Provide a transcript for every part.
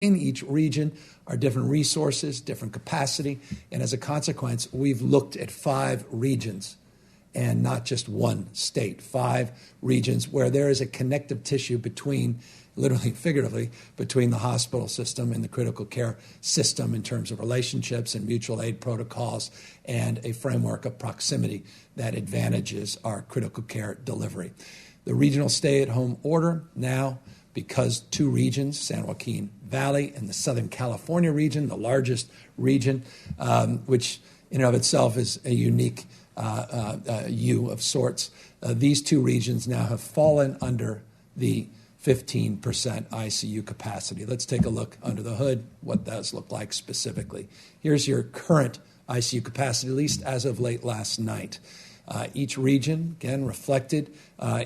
In each region are different resources, different capacity, and as a consequence, we've looked at 5 regions and not just one state, 5 regions where there is a connective tissue between, literally, figuratively, between the hospital system and the critical care system in terms of relationships and mutual aid protocols and a framework of proximity that advantages our critical care delivery. The regional stay-at-home order now, because 2 regions, San Joaquin Valley and the Southern California region, the largest region, which in and of itself is a unique U of sorts. These 2 regions now have fallen under the 15% ICU capacity. Let's take a look under the hood, what does look like specifically. Here's your current ICU capacity, at least as of late last night. Each region, again, reflected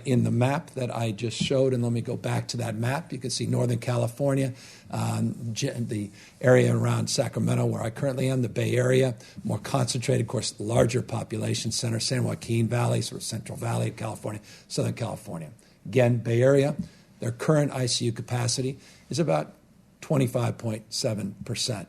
in the map that I just showed. And let me go back to that map. You can see Northern California, the area around Sacramento where I currently am, the Bay Area, more concentrated, of course, larger population center, San Joaquin Valley, sort of Central Valley of California, Southern California. Again, Bay Area, their current ICU capacity is about 25.7%.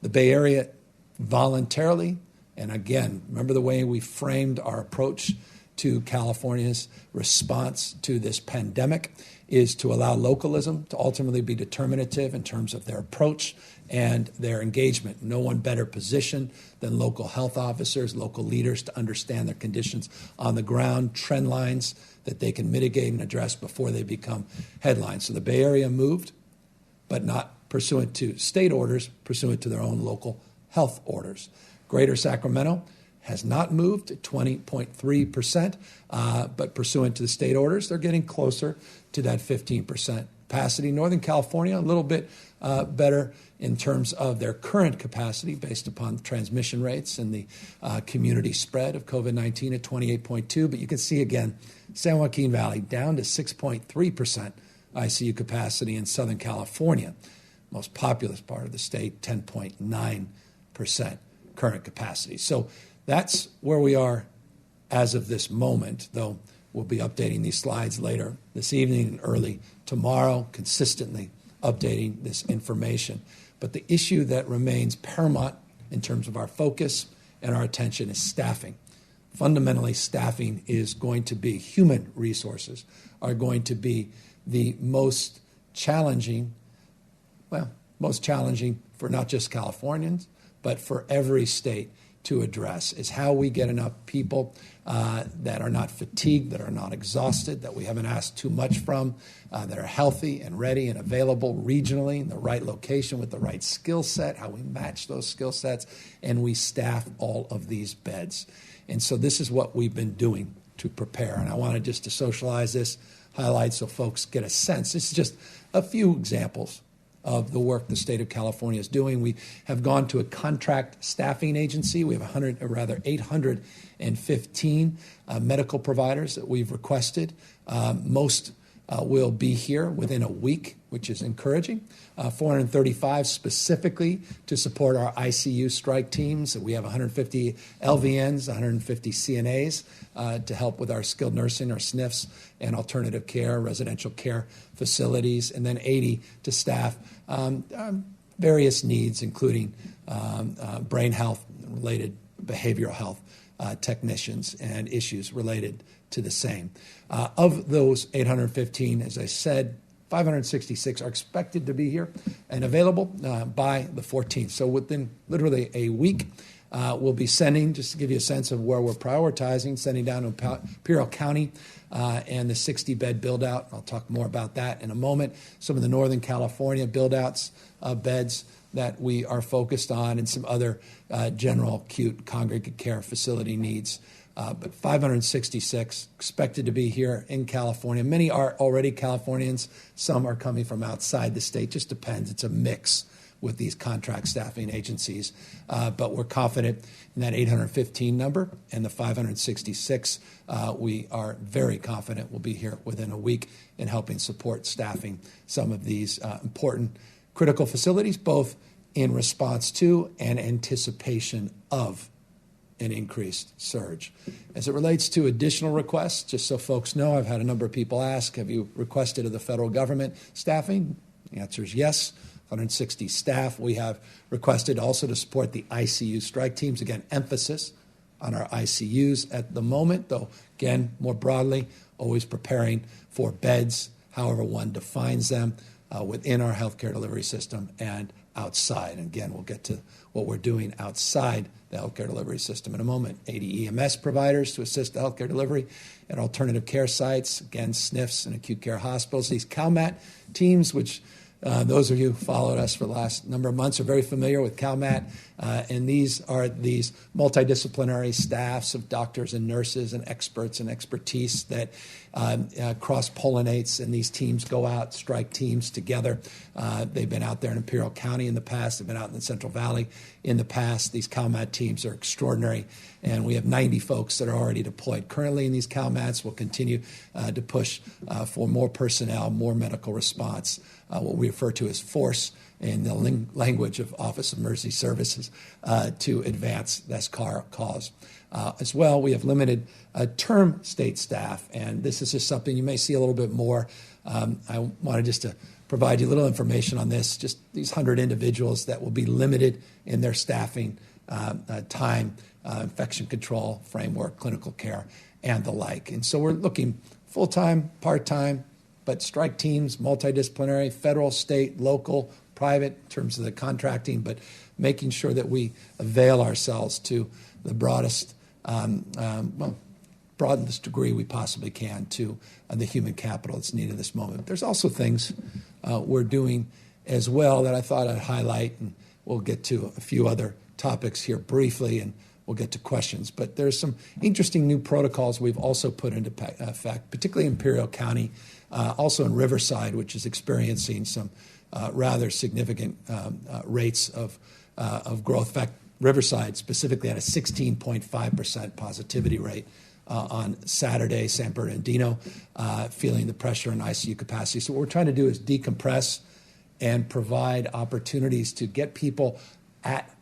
The Bay Area voluntarily, and again, remember the way we framed our approach to California's response to this pandemic is to allow localism to ultimately be determinative in terms of their approach and their engagement. No one better positioned than local health officers, local leaders to understand their conditions on the ground, trend lines that they can mitigate and address before they become headlines. So the Bay Area moved, but not pursuant to state orders, pursuant to their own local health orders. Greater Sacramento has not moved at 20.3%, but pursuant to the state orders, they're getting closer to that 15% capacity. Northern California, a little bit better in terms of their current capacity based upon transmission rates and the community spread of COVID-19 at 28.2%. But you can see, again, San Joaquin Valley down to 6.3% ICU capacity in Southern California, most populous part of the state, 10.9% current capacity. So that's where we are as of this moment, though we'll be updating these slides later this evening and early tomorrow, consistently updating this information. But the issue that remains paramount in terms of our focus and our attention is staffing. Fundamentally, staffing is going to be, human resources are going to be the most challenging for not just Californians, but for every state to address, is how we get enough people that are not fatigued, that are not exhausted, that we haven't asked too much from, that are healthy and ready and available regionally in the right location with the right skill set, how we match those skill sets, and we staff all of these beds. And so this is what we've been doing to prepare. And I wanted just to socialize this, highlight so folks get a sense. This is just a few examples of the work the state of California is doing. We have gone to a contract staffing agency. We have 815 medical providers that we've requested. Most will be here within a week, which is encouraging. 435 specifically to support our ICU strike teams. We have 150 LVNs, 150 CNAs to help with our skilled nursing, our SNFs, and alternative care, residential care facilities, and then 80 to staff various needs, including brain health-related behavioral health technicians and issues related to the same. Of those 815, as I said, 566 are expected to be here and available by the 14th. So within literally a week, we'll be sending, just to give you a sense of where we're prioritizing, sending down to Imperial County and the 60-bed build-out. I'll talk more about that in a moment. Some of the Northern California build-outs of beds that we are focused on, and some other general acute congregate care facility needs. But 566 expected to be here in California. Many are already Californians. Some are coming from outside the state. Just depends. It's a mix with these contract staffing agencies. But we're confident in that 815 number, and the 566 we are very confident will be here within a week in helping support staffing some of these important critical facilities, both in response to and anticipation of an increased surge. As it relates to additional requests, just so folks know, I've had a number of people ask, have you requested of the federal government staffing? The answer is yes. 160 staff. We have requested also to support the ICU strike teams. Again, emphasis on our ICUs at the moment, though, again, more broadly, always preparing for beds, however one defines them, within our healthcare delivery system and outside. And again, we'll get to what we're doing outside the healthcare delivery system in a moment. 80 EMS providers to assist the healthcare delivery at alternative care sites, again, SNFs and acute care hospitals. These CalMat teams, which those of you who followed us for the last number of months are very familiar with CalMat, and these are these multidisciplinary staffs of doctors and nurses and experts and expertise that cross-pollinates, and these teams go out, strike teams together. They've been out there in Imperial County in the past. They've been out in the Central Valley in the past. These CalMat teams are extraordinary, and we have 90 folks that are already deployed currently in these CalMats. We'll continue to push for more personnel, more medical response, what we refer to as force in the language of Office of Emergency Services, to advance this cause. As well, we have limited term state staff, and this is just something you may see a little bit more. I wanted just to provide you a little information on this, just these 100 individuals that will be limited in their staffing time, infection control framework, clinical care, and the like. And so we're looking full-time, part-time, but strike teams, multidisciplinary, federal, state, local, private, in terms of the contracting, but making sure that we avail ourselves to the broadest degree we possibly can to the human capital that's needed at this moment. There's also things we're doing as well that I thought I'd highlight, and we'll get to a few other topics here briefly, and we'll get to questions. But there's some interesting new protocols we've also put into effect, particularly in Imperial County, also in Riverside, which is experiencing some rather significant rates of growth. In fact, Riverside specifically had a 16.5% positivity rate on Saturday. San Bernardino feeling the pressure in ICU capacity. So what we're trying to do is decompress and provide opportunities to get people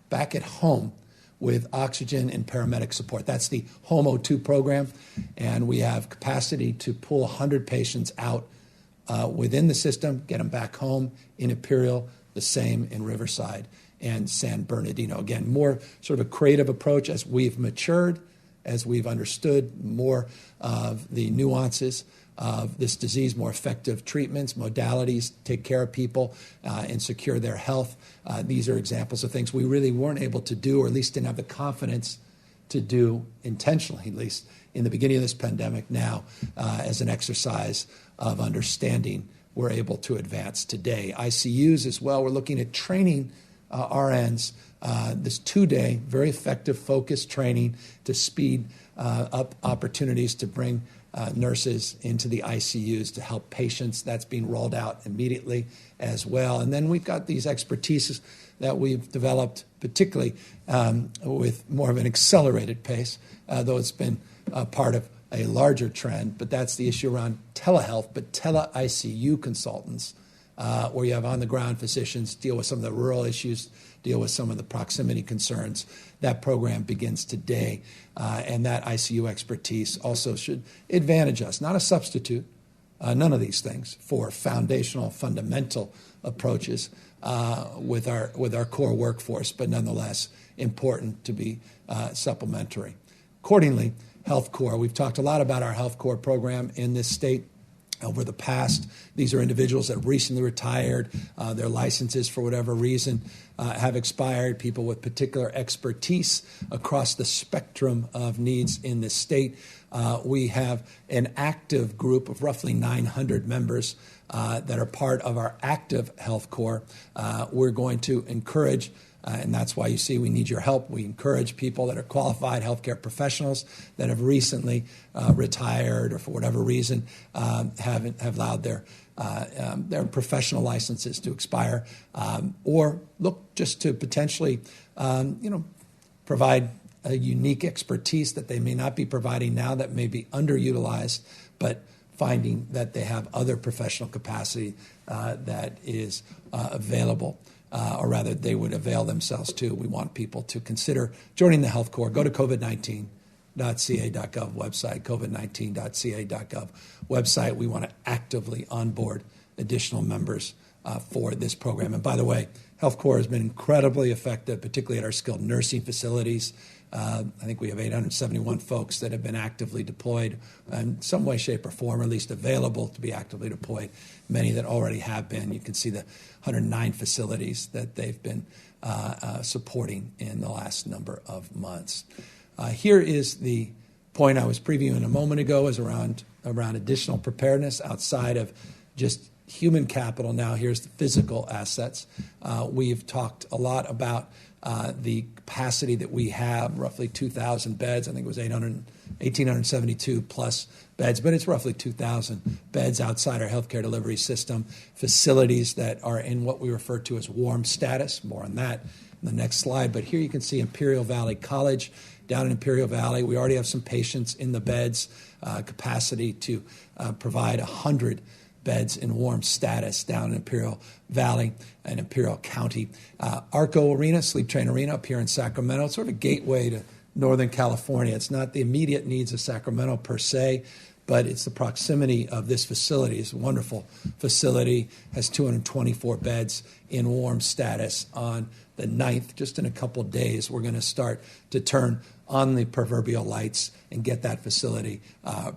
back at home with oxygen and paramedic support. That's the Home O2 program, and we have capacity to pull 100 patients out within the system, get them back home in Imperial, the same in Riverside and San Bernardino. Again, more sort of a creative approach as we've matured, as we've understood more of the nuances of this disease, more effective treatments, modalities, take care of people and secure their health. These are examples of things we really weren't able to do, or at least didn't have the confidence to do intentionally, at least in the beginning of this pandemic. Now, as an exercise of understanding, we're able to advance today. ICUs as well, we're looking at training RNs, this 2-day, very effective, focused training to speed up opportunities to bring nurses into the ICUs to help patients. That's being rolled out immediately as well. And then we've got these expertises that we've developed, particularly with more of an accelerated pace, though it's been part of a larger trend. But that's the issue around telehealth, but tele-ICU consultants, where you have on-the-ground physicians deal with some of the rural issues, deal with some of the proximity concerns. That program begins today, and that ICU expertise also should advantage us, not a substitute, none of these things, for foundational, fundamental approaches with our core workforce, but nonetheless important to be supplementary. Accordingly, Health Corps, we've talked a lot about our Health Corps program in this state over the past. These are individuals that have recently retired. Their licenses, for whatever reason, have expired. People with particular expertise across the spectrum of needs in this state. We have an active group of roughly 900 members that are part of our active Health Corps. We're going to encourage, and that's why you see we need your help. We encourage people that are qualified healthcare professionals that have recently retired or for whatever reason have allowed their professional licenses to expire, or look just to potentially provide a unique expertise that they may not be providing now, that may be underutilized, but finding that they have other professional capacity that is available. Or rather, they would avail themselves to. We want people to consider joining the Health Corps. Go to covid19.ca.gov website, covid19.ca.gov website. We want to actively onboard additional members for this program. And by the way, Health Corps has been incredibly effective, particularly at our skilled nursing facilities. I think we have 871 folks that have been actively deployed in some way, shape, or form, or at least available to be actively deployed. Many that already have been. You can see the 109 facilities that they've been supporting in the last number of months. Here is the point I was previewing a moment ago, is around additional preparedness outside of just human capital. Now here's the physical assets. We've talked a lot about the capacity that we have, roughly 2,000 beds. I think it was 1,872 plus beds, but it's roughly 2,000 beds outside our healthcare delivery system, facilities that are in what we refer to as warm status. More on that in the next slide. But here you can see Imperial Valley College. Down in Imperial Valley, we already have some patients in the beds, capacity to provide 100 beds in warm status down in Imperial Valley and Imperial County. Arco Arena, Sleep Train Arena up here in Sacramento, it's sort of a gateway to Northern California. It's not the immediate needs of Sacramento per se, but it's the proximity of this facility. It's a wonderful facility, has 224 beds in warm status. On the 9th, just in a couple of days, we're going to start to turn on the proverbial lights and get that facility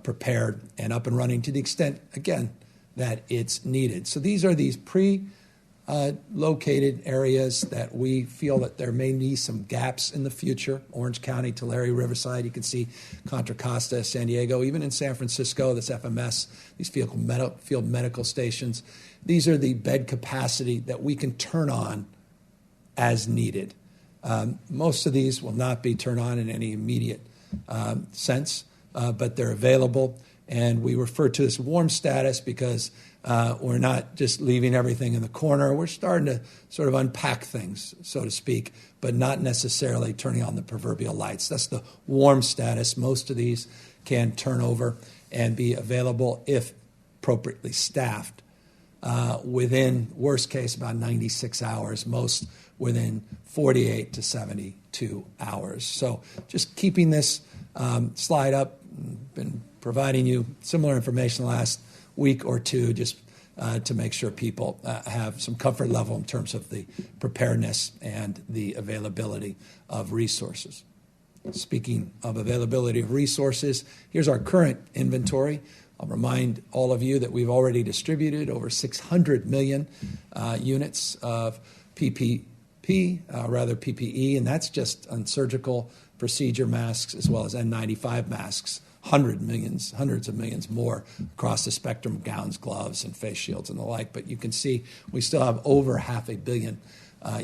prepared and up and running to the extent, again, that it's needed. So these are these located areas that we feel that there may be some gaps in the future. Orange County, Tulare, Riverside, you can see Contra Costa, San Diego, even in San Francisco, this FMS, these field medical stations. These are the bed capacity that we can turn on as needed. Most of these will not be turned on in any immediate sense, but they're available. And we refer to this warm status because we're not just leaving everything in the corner. We're starting to sort of unpack things, so to speak, but not necessarily turning on the proverbial lights. That's the warm status. Most of these can turn over and be available if appropriately staffed within, worst case, about 96 hours, most within 48 to 72 hours. So just keeping this slide up, been providing you similar information the last week or two just to make sure people have some comfort level in terms of the preparedness and the availability of resources. Speaking of availability of resources, here's our current inventory. I'll remind all of you that we've already distributed over 600 million units of PPE, and that's just on surgical procedure masks as well as N95 masks. Hundreds of millions more across the spectrum of gowns, gloves, and face shields and the like. But you can see we still have over 500 million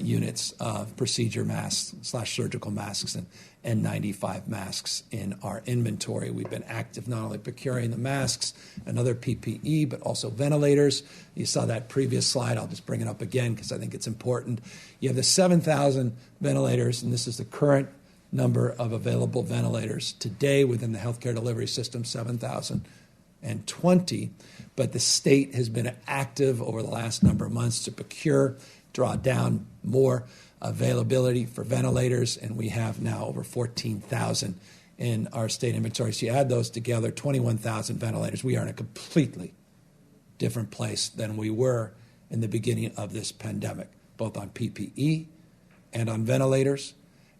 units of procedure masks / surgical masks and N95 masks in our inventory. We've been active not only procuring the masks and other PPE, but also ventilators. You saw that previous slide. I'll just bring it up again because I think it's important. You have the 7,000 ventilators, and this is the current number of available ventilators today within the healthcare delivery system, 7,020. But the state has been active over the last number of months to procure, draw down more availability for ventilators, and we have now over 14,000 in our state inventory. So you add those together, 21,000 ventilators. We are in a completely different place than we were in the beginning of this pandemic, both on PPE and on ventilators,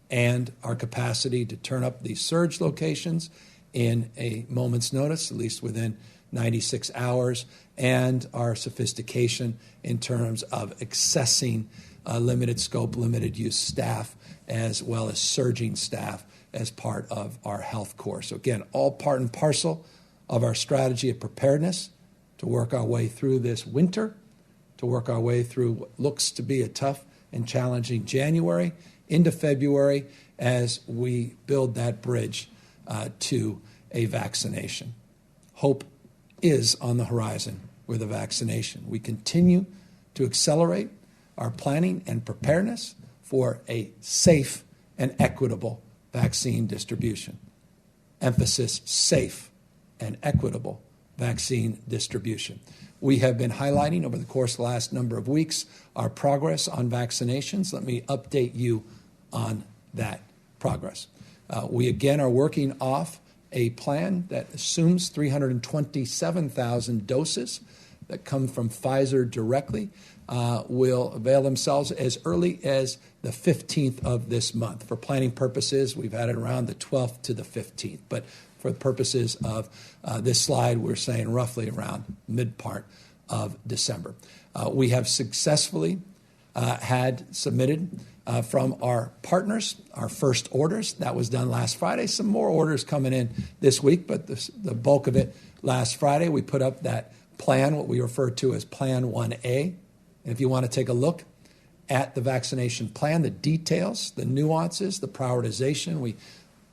and our capacity to turn up these surge locations in a moment's notice, at least within 96 hours, and our sophistication in terms of accessing limited scope, limited use staff, as well as surging staff as part of our health corps. So again, all part and parcel of our strategy of preparedness to work our way through this winter, to work our way through what looks to be a tough and challenging January into February as we build that bridge to a vaccination. Hope is on the horizon with a vaccination. We continue to accelerate our planning and preparedness for a safe and equitable vaccine distribution. Emphasis, safe and equitable vaccine distribution. We have been highlighting over the course of the last number of weeks our progress on vaccinations. Let me update you on that progress. We again are working off a plan that assumes 327,000 doses that come from Pfizer directly will avail themselves as early as the 15th of this month. For planning purposes, we've had it around the 12th to the 15th. But for the purposes of this slide, we're saying roughly around mid-part of December. We have successfully had submitted from our partners our first orders. That was done last Friday. Some more orders coming in this week, but the bulk of it last Friday. We put up that plan, what we refer to as Plan 1A. And if you want to take a look at the vaccination plan, the details, the nuances, the prioritization, we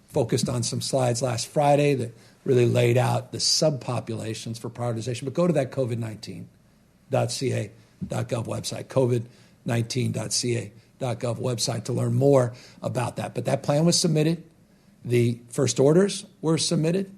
focused on some slides last Friday that really laid out the subpopulations for prioritization. But go to that covid19.ca.gov website, covid19.ca.gov website to learn more about that. But that plan was submitted. The first orders were submitted.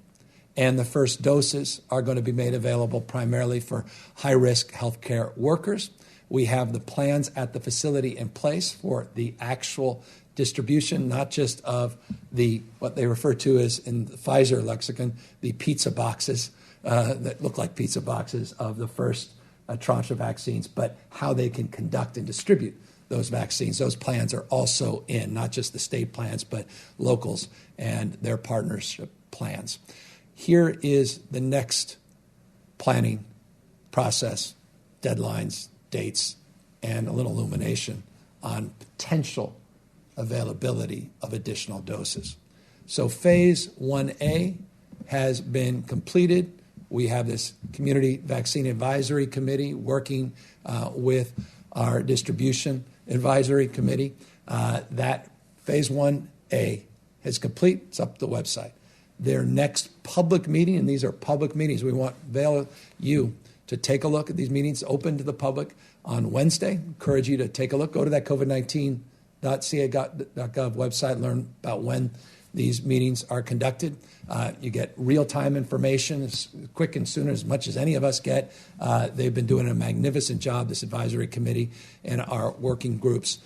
And the first doses are going to be made available primarily for high-risk healthcare workers. We have the plans at the facility in place for the actual distribution, not just of the what they refer to as, in the Pfizer lexicon, the pizza boxes that look like pizza boxes of the first tranche of vaccines, but how they can conduct and distribute those vaccines. Those plans are also in, not just the state plans, but locals and their partnership plans. Here is the next planning process, deadlines, dates, and a little illumination on potential availability of additional doses. So phase 1A has been completed. We have this Community Vaccine Advisory Committee working with our Distribution Advisory Committee. That phase 1A is complete. It's up the website. Their next public meeting, and these are public meetings, we want you to take a look at these meetings open to the public on Wednesday. Encourage you to take a look. Go to that covid19.ca.gov website, learn about when these meetings are conducted. You get real-time information as quick and soon as much as any of us get. They've been doing a magnificent job, this advisory committee and our working groups.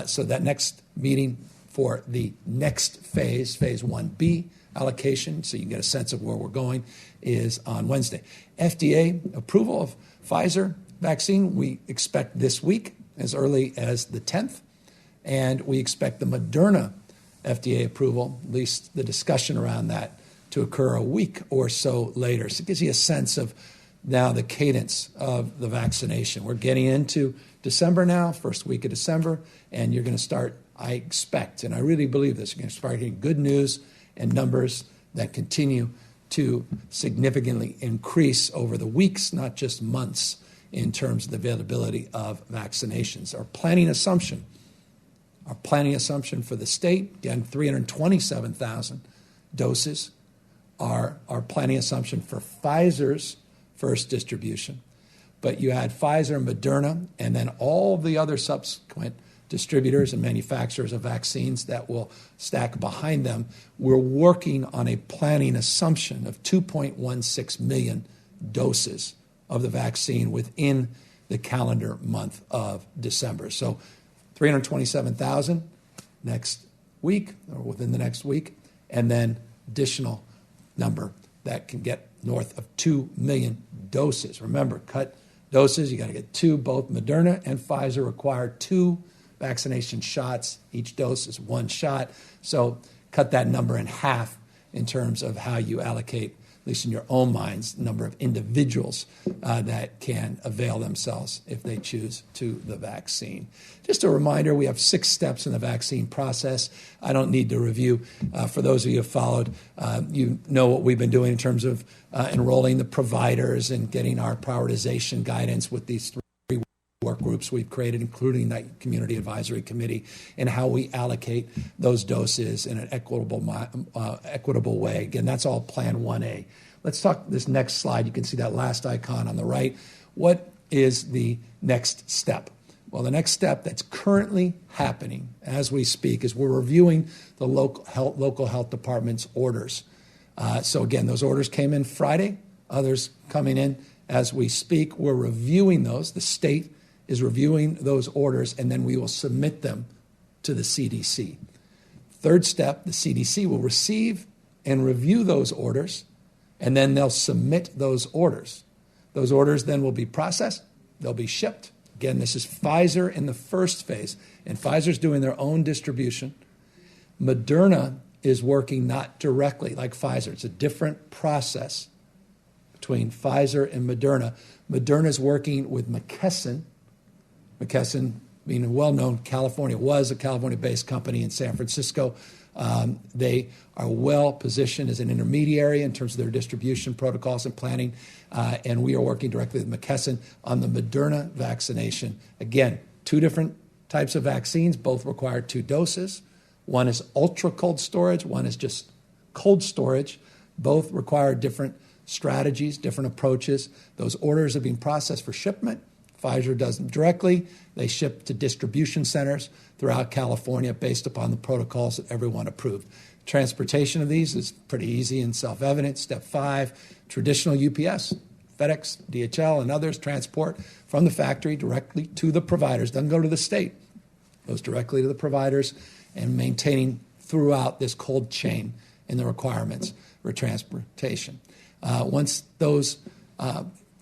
So that next meeting for the next phase 1B, allocation, so you can get a sense of where we're going, is on Wednesday. FDA approval of Pfizer vaccine, we expect this week, as early as the 10th, and we expect the Moderna FDA approval, at least the discussion around that, to occur a week or so later. So it gives you a sense of now the cadence of the vaccination. We're getting into December now, first week of December, and you're going to start, I expect, and I really believe this, you're going to start getting good news and numbers that continue to significantly increase over the weeks, not just months, in terms of the availability of vaccinations. Our planning assumption for the state, again, 327,000 doses, are our planning assumption for Pfizer's first distribution. But you add Pfizer and Moderna, and then all the other subsequent distributors and manufacturers of vaccines that will stack behind them. We're working on a planning assumption of 2.16 million doses of the vaccine within the calendar month of December. So 327,000 next week, or within the next week, and then additional number that can get north of 2 million doses. Remember, cut doses, you got to get two. Both Moderna and Pfizer require 2 vaccination shots. Each dose is 1 shot. So cut that number in half in terms of how you allocate, at least in your own minds, the number of individuals that can avail themselves if they choose to the vaccine. Just a reminder, we have 6 steps in the vaccine process. I don't need to review. For those of you who have followed, you know what we've been doing in terms of enrolling the providers and getting our prioritization guidance with these 3 work groups we've created, including that Community Advisory Committee, and how we allocate those doses in an equitable way. Again, that's all Plan 1A. Let's talk this next slide. You can see that last icon on the right. What is the next step? Well, the next step that's currently happening as we speak is we're reviewing the local health department's orders. So again, those orders came in Friday, others coming in as we speak. We're reviewing those. The state is reviewing those orders, and then we will submit them to the CDC. Third step, the CDC will receive and review those orders, and then they'll submit those orders Those orders then will be processed. They'll be shipped. Again, this is Pfizer in the first phase, and Pfizer's doing their own distribution. Moderna is working not directly like Pfizer. It's a different process between Pfizer and Moderna. Moderna is working with McKesson. McKesson, being a well-known California, was a California-based company in San Francisco. They are well positioned as an intermediary in terms of their distribution protocols and planning, and we are working directly with McKesson on the Moderna vaccination. Again, two different types of vaccines, both require 2 doses. One is ultra cold storage, one is just cold storage. Both require different strategies, different approaches. Those orders are being processed for shipment. Pfizer does them directly. They ship to distribution centers throughout California based upon the protocols that everyone approved. Transportation of these is pretty easy and self-evident. Step 5, traditional UPS, FedEx, DHL, and others transport from the factory directly to the providers. Doesn't go to the state. Goes directly to the providers and maintaining throughout this cold chain in the requirements for transportation. Once those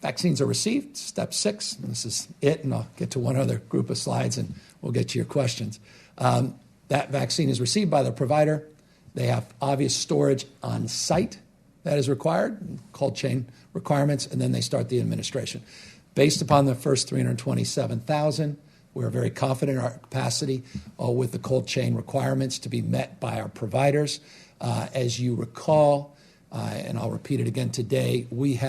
vaccines are received, step 6, and this is it, and I'll get to one other group of slides and we'll get to your questions. That vaccine is received by the provider. They have obvious storage on site that is required, cold chain requirements, and then they start the administration. Based upon the first 327,000, we're very confident in our capacity with the cold chain requirements to be met by our providers. As you recall, and I'll repeat it again today, we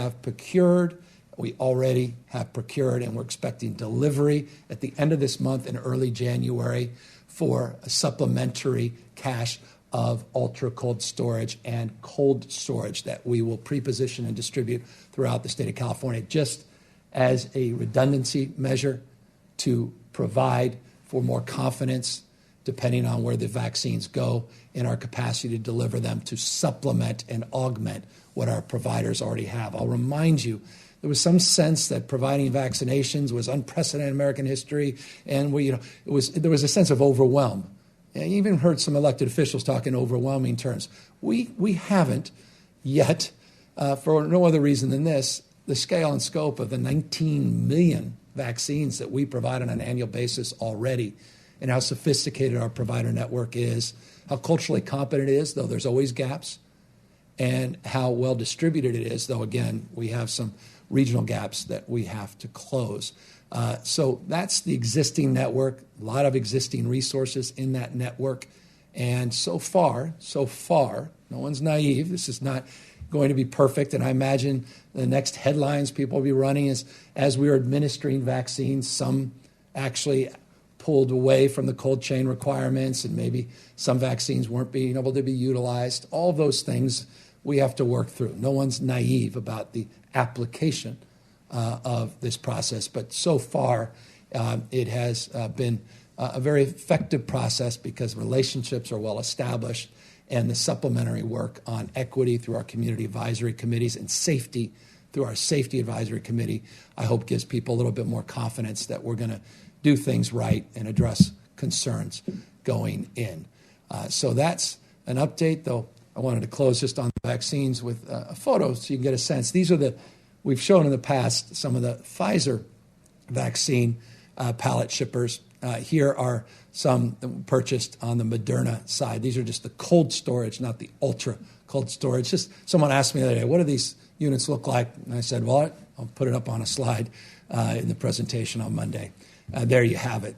already have procured, and we're expecting delivery at the end of this month in early January for a supplementary cache of ultra-cold storage and cold storage that we will pre-position and distribute throughout the state of California, just as a redundancy measure to provide for more confidence, depending on where the vaccines go, in our capacity to deliver them to supplement and augment what our providers already have. I'll remind you, there was some sense that providing vaccinations was unprecedented in American history, and there was a sense of overwhelm. I even heard some elected officials talk in overwhelming terms. We haven't yet, for no other reason than this, the scale and scope of the 19 million vaccines that we provide on an annual basis already, and how sophisticated our provider network is, how culturally competent it is, though there's always gaps, and how well distributed it is, though, again, we have some regional gaps that we have to close. So that's the existing network, a lot of existing resources in that network. And so far, no one's naive. This is not going to be perfect. And I imagine the next headlines people will be running is, as we are administering vaccines, some actually pulled away from the cold chain requirements, and maybe some vaccines weren't being able to be utilized. All those things we have to work through. No one's naive about the application of this process, but so far it has been a very effective process because relationships are well established, and the supplementary work on equity through our community advisory committees and safety through our safety advisory committee, I hope gives people a little bit more confidence that we're going to do things right and address concerns going in. So that's an update, though I wanted to close just on the vaccines with a photo so you can get a sense. We've shown in the past some of the Pfizer vaccine pallet shippers. Here are some that were purchased on the Moderna side. These are just the cold storage, not the ultra cold storage. Just someone asked me the other day, what do these units look like? And I said, well, I'll put it up on a slide in the presentation on Monday. There you have it.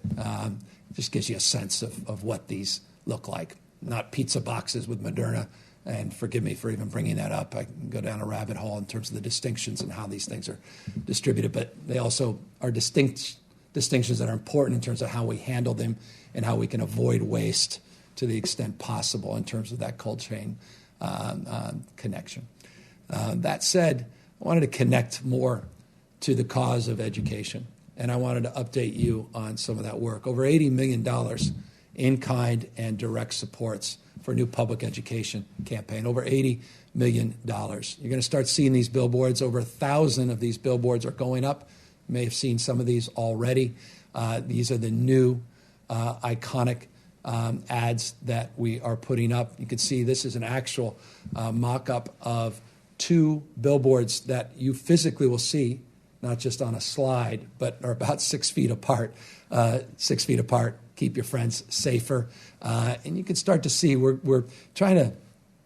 Just gives you a sense of what these look like. Not pizza boxes with Moderna. And forgive me for even bringing that up. I can go down a rabbit hole in terms of the distinctions and how these things are distributed. But they also are distinctions that are important in terms of how we handle them and how we can avoid waste to the extent possible in terms of that cold chain connection. That said, I wanted to connect more to the cause of education. And I wanted to update you on some of that work. Over $80 million in kind and direct supports for new public education campaign, over $80 million. You're going to start seeing these billboards. Over 1,000 of these billboards are going up. You may have seen some of these already. These are the new iconic ads that we are putting up. You can see this is an actual mock-up of 2 billboards that you physically will see not just on a slide, but are about 6 feet apart. 6 feet apart, keep your friends safer. And you can start to see we're trying to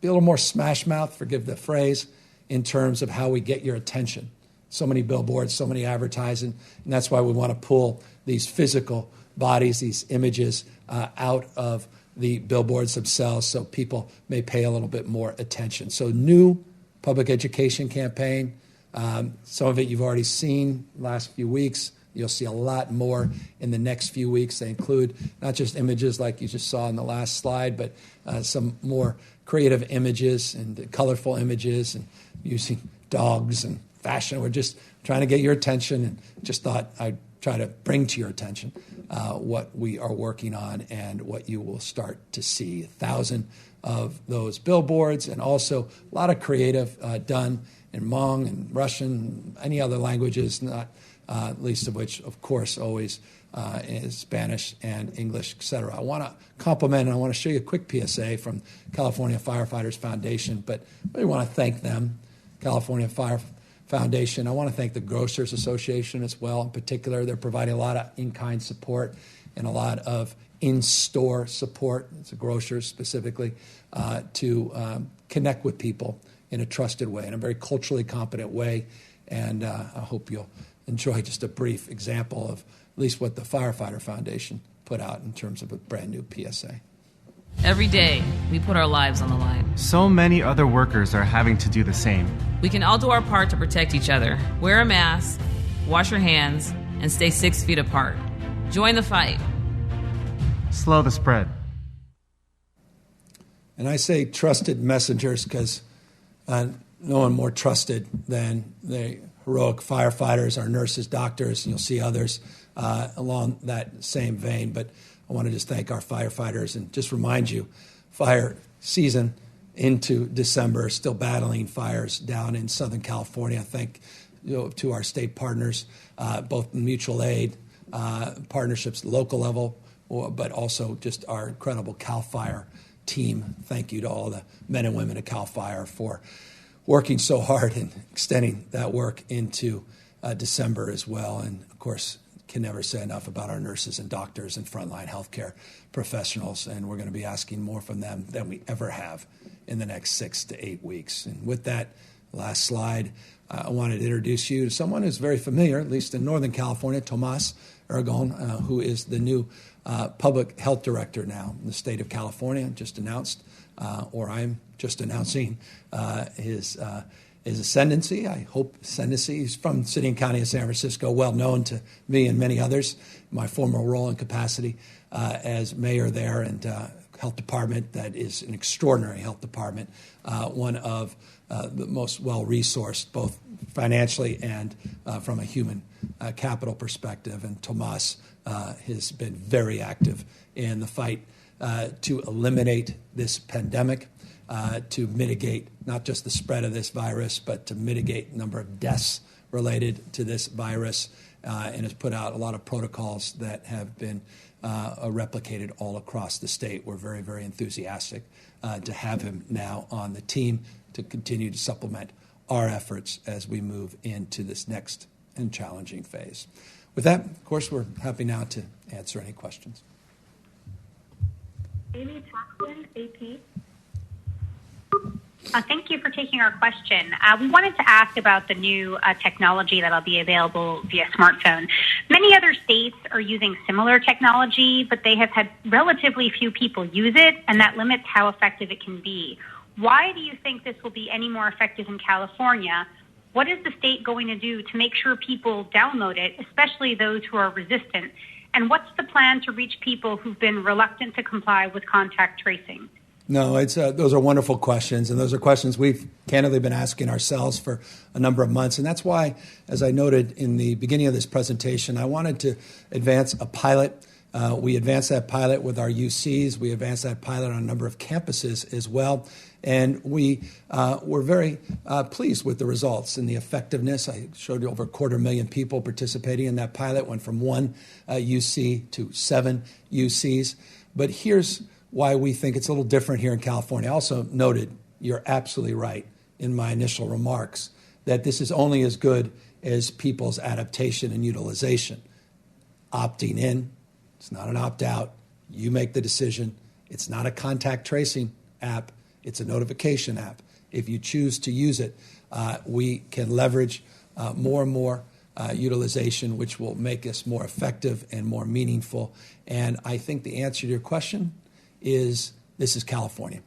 be a little more smash mouth, forgive the phrase, in terms of how we get your attention. So many billboards, so many advertising, and that's why we want to pull these physical bodies, these images out of the billboards themselves so people may pay a little bit more attention. So new public education campaign. Some of it you've already seen last few weeks. You'll see a lot more in the next few weeks. They include not just images like you just saw in the last slide, but some more creative images and colorful images and using dogs and fashion. We're just trying to get your attention, and just thought I'd try to bring to your attention what we are working on and what you will start to see. 1,000 of those billboards, and also a lot of creative done in Hmong and Russian, any other languages, not least of which, of course, always is Spanish and English, et cetera. I want to compliment, and I want to show you a quick PSA from California Firefighters Foundation, but I really want to thank them, California Fire Foundation. I want to thank the Grocers Association as well. In particular, they're providing a lot of in-kind support and a lot of in-store support, it's the grocers specifically, to connect with people in a trusted way, in a very culturally competent way. And I hope you'll enjoy just a brief example of at least what the Firefighter Foundation put out in terms of a brand new PSA. Every day, we put our lives on the line. So many other workers are having to do the same. We can all do our part to protect each other. Wear a mask, wash your hands, and stay 6 feet apart. Join the fight. Slow the spread. And I say trusted messengers because no one more trusted than the heroic firefighters, our nurses, doctors, and you'll see others along that same vein. But I want to just thank our firefighters and just remind you, fire season into December, still battling fires down in Southern California. Thank to our state partners, both mutual aid partnerships, local level, but also just our incredible CAL FIRE team. Thank you to all the men and women at CAL FIRE for working so hard and extending that work into December as well. And of course, can never say enough about our nurses and doctors and frontline healthcare professionals. And we're going to be asking more from them than we ever have in the next 6 to 8 weeks. And with that last slide, I wanted to introduce you to someone who's very familiar, at least in Northern California, Tomas Aragon, who is the new public health director now in the state of California, just announced, or I'm just announcing his ascendancy. I hope ascendancy. He's from the City and County of San Francisco, well known to me and many others. My former role and capacity as mayor there, and health department that is an extraordinary health department, one of the most well-resourced, both financially and from a human capital perspective. And Tomas has been very active in the fight to eliminate this pandemic, to mitigate not just the spread of this virus, but to mitigate the number of deaths related to this virus, and has put out a lot of protocols that have been replicated all across the state. We're very, very enthusiastic to have him now on the team to continue to supplement our efforts as we move into this next and challenging phase. With that, of course, we're happy now to answer any questions. Amy Paxton, AP. Thank you for taking our question. We wanted to ask about the new technology that will be available via smartphone. Many other states are using similar technology, but they have had relatively few people use it, and that limits how effective it can be. Why do you think this will be any more effective in California? What is the state going to do to make sure people download it, especially those who are resistant? And what's the plan to reach people who've been reluctant to comply with contact tracing? No, those are wonderful questions, and those are questions we've candidly been asking ourselves for a number of months. And that's why, as I noted in the beginning of this presentation, I wanted to advance a pilot. We advanced that pilot with our UCs. We advanced that pilot on a number of campuses as well. And we were very pleased with the results and the effectiveness. I showed you over 250,000 people participating in that pilot, went from 1 UC to 7 UCs. But here's why we think it's a little different here in California. I also noted, you're absolutely right in my initial remarks, that this is only as good is people's adaptation and utilization. Opting in, it's not an opt-out. You make the decision. It's not a contact tracing app. It's a notification app. If you choose to use it, we can leverage more and more utilization, which will make us more effective and more meaningful. And I think the answer to your question is this is California.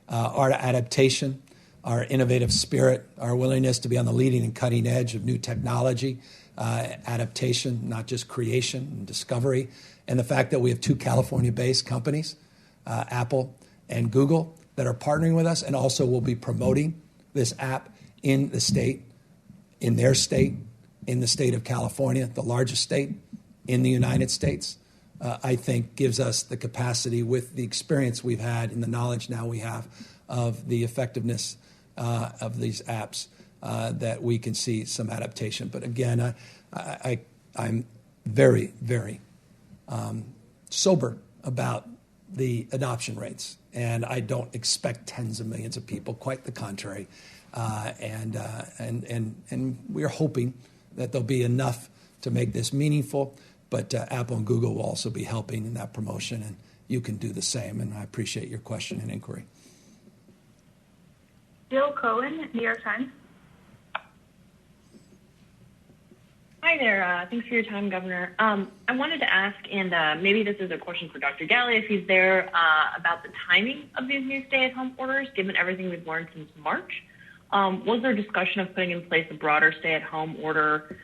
Our adaptation, our innovative spirit, our willingness to be on the leading and cutting edge of new technology, adaptation, not just creation and discovery, and the fact that we have two California-based companies, Apple and Google, that are partnering with us and also will be promoting this app in the state, in their state, in the state of California, the largest state in the United States, I think gives us the capacity with the experience we've had and the knowledge now we have of the effectiveness of these apps that we can see some adaptation. But again, I'm very, very sober about the adoption rates, and I don't expect tens of millions of people. Quite the contrary, and we're hoping that there'll be enough to make this meaningful. But Apple and Google will also be helping in that promotion, and you can do the same. And I appreciate your question and inquiry. Jill Cohen, New York Times. Hi there. Thanks for your time, Governor. I wanted to ask, and maybe this is a question for Dr. Ghaly, if he's there, about the timing of these new stay-at-home orders, given everything we've learned since March. Was there discussion of putting in place a broader stay-at-home order,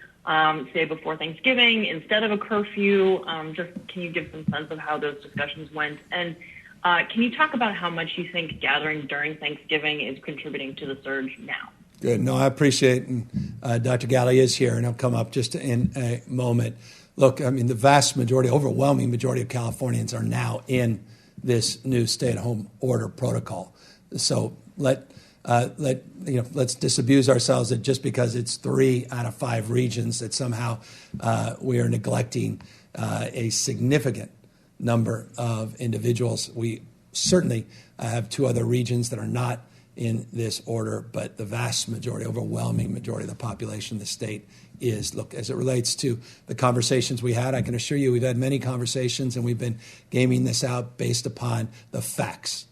say, before Thanksgiving instead of a curfew? Just can you give some sense of how those discussions went? And can you talk about how much you think gathering during Thanksgiving is contributing to the surge now? Good. No, I appreciate it. And Dr. Ghaly is here, and he'll come up just in a moment. Look, I mean, the vast majority, overwhelming majority of Californians are now in this new stay-at-home order protocol. So let's disabuse ourselves that just because it's 3 out of 5 regions that somehow we are neglecting a significant number of individuals. We certainly have 2 other regions that are not in this order, but the vast majority, overwhelming majority of the population of the state is. Look, as it relates to the conversations we had, I can assure you we've had many conversations, and we've been gaming this out based upon the facts.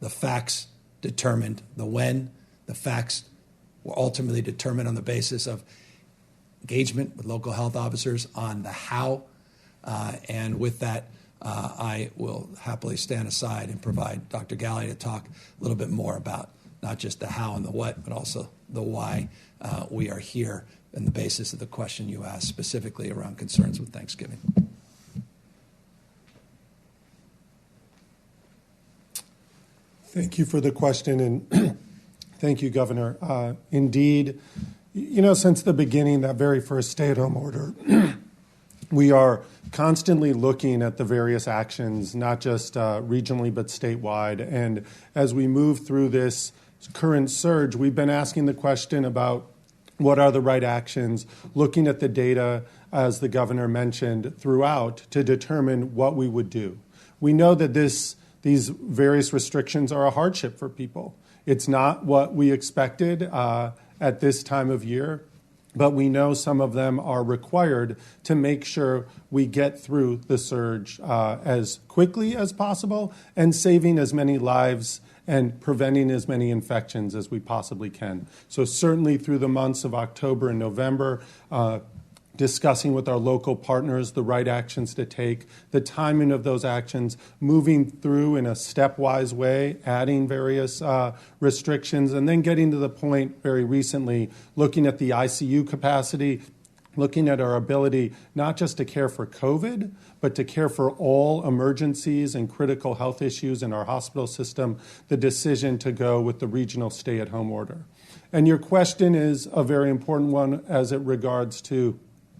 The facts determined the when. The facts were ultimately determined on the basis of engagement with local health officers on the how. And with that, I will happily stand aside and provide Dr. Ghaly to talk a little bit more about not just the how and the what, but also the why we are here and the basis of the question you asked specifically around concerns with Thanksgiving. Thank you for the question, and thank you, Governor. Indeed, since the beginning, that very first stay-at-home order, we are constantly looking at the various actions, not just regionally, but statewide. And as we move through this current surge, we've been asking the question about what are the right actions, looking at the data, as the governor mentioned, throughout to determine what we would do. We know that these various restrictions are a hardship for people. It's not what we expected at this time of year, but we know some of them are required to make sure we get through the surge as quickly as possible and saving as many lives and preventing as many infections as we possibly can. So certainly through the months of October and November, discussing with our local partners the right actions to take, the timing of those actions, moving through in a stepwise way, adding various restrictions, and then getting to the point very recently, looking at the ICU capacity, looking at our ability not just to care for COVID, but to care for all emergencies and critical health issues in our hospital system, the decision to go with the regional stay-at-home order. And your question is a very important one as it regards to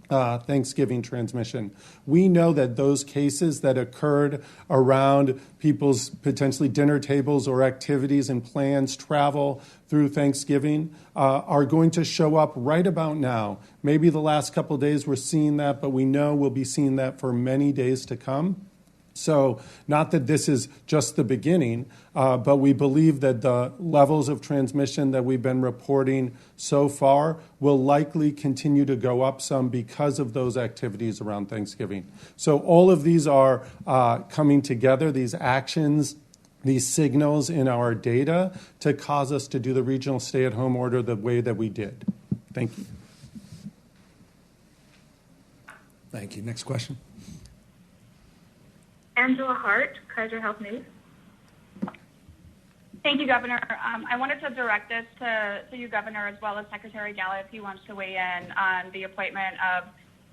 Thanksgiving transmission. We know that those cases that occurred around people's potentially dinner tables or activities and plans, travel through Thanksgiving, are going to show up right about now. Maybe the last couple of days we're seeing that, but we know we'll be seeing that for many days to come. So not that this is just the beginning, but we believe that the levels of transmission that we've been reporting so far will likely continue to go up some because of those activities around Thanksgiving. So all of these are coming together, these actions, these signals in our data to cause us to do the regional stay-at-home order the way that we did. Thank you. Thank you. Next question. Angela Hart, Kaiser Health News. Thank you, Governor. I wanted to direct this to you, Governor, as well as Secretary Gallo, if he wants to weigh in on the appointment of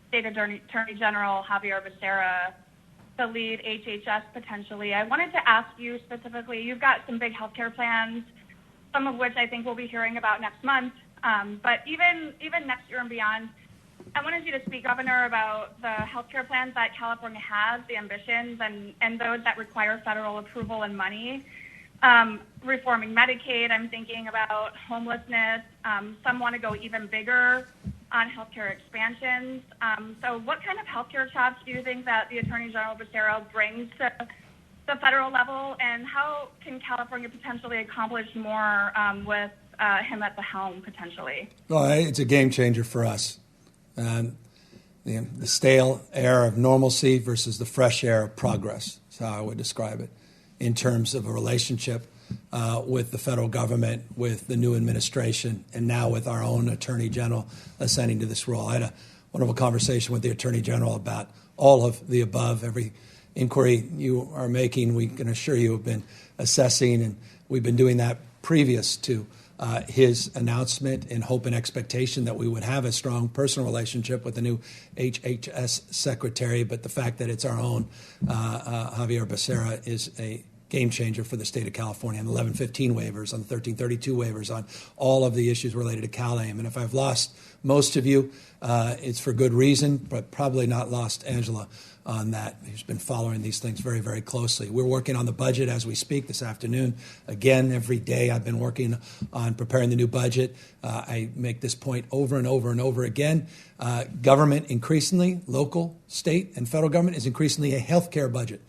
State Attorney General Javier Becerra to lead HHS potentially. I wanted to ask you specifically, you've got some big healthcare plans, some of which I think we'll be hearing about next month, but even next year and beyond, I wanted you to speak, Governor, about the healthcare plans that California has, the ambitions, and those that require federal approval and money. Reforming Medicaid, I'm thinking about homelessness. Some want to go even bigger on healthcare expansions. So what kind of healthcare chops do you think that the Attorney General Becerra brings to the federal level, and how can California potentially accomplish more with him at the helm potentially? Well, it's a game changer for us. The stale air of normalcy versus the fresh air of progress is how I would describe it in terms of a relationship with the federal government, with the new administration, and now with our own Attorney General ascending to this role. I had a wonderful conversation with the Attorney General about all of the above. Every inquiry you are making, we can assure you have been assessing, and we've been doing that previous to his announcement in hope and expectation that we would have a strong personal relationship with the new HHS secretary. But the fact that it's our own Javier Becerra is a game changer for the state of California on the 1115 waivers, on the 1332 waivers, on all of the issues related to CalAIM. And if I've lost most of you, it's for good reason, but probably not lost Angela on that, who's been following these things very, very closely. We're working on the budget as we speak this afternoon. Again, every day I've been working on preparing the new budget. I make this point over and over and over again. Government increasingly, local, state, and federal government is increasingly a healthcare budget.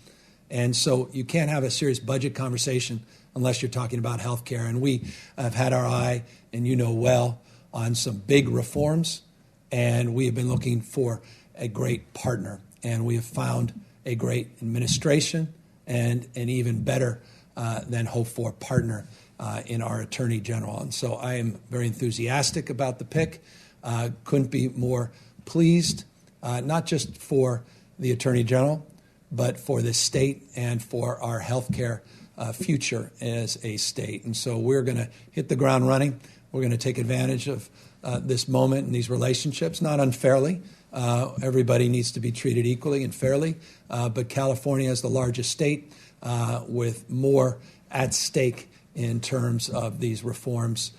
And so you can't have a serious budget conversation unless you're talking about healthcare. And we have had our eye, and you know well, on some big reforms, and we have been looking for a great partner. And we have found a great administration and an even better than hoped for partner in our Attorney General. And so I am very enthusiastic about the pick. Couldn't be more pleased, not just for the Attorney General, but for the state and for our healthcare future as a state. And so we're going to hit the ground running. We're going to take advantage of this moment and these relationships, not unfairly. Everybody needs to be treated equally and fairly, but California is the largest state with more at stake in terms of these reforms.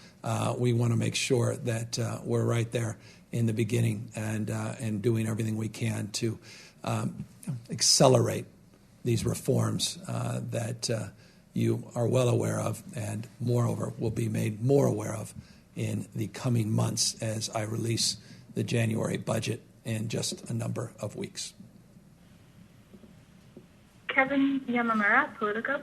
We want to make sure that we're right there in the beginning and doing everything we can to accelerate these reforms that you are well aware of, and moreover will be made more aware of in the coming months as I release the January budget in just a number of weeks. Kevin Yamamura, Politico.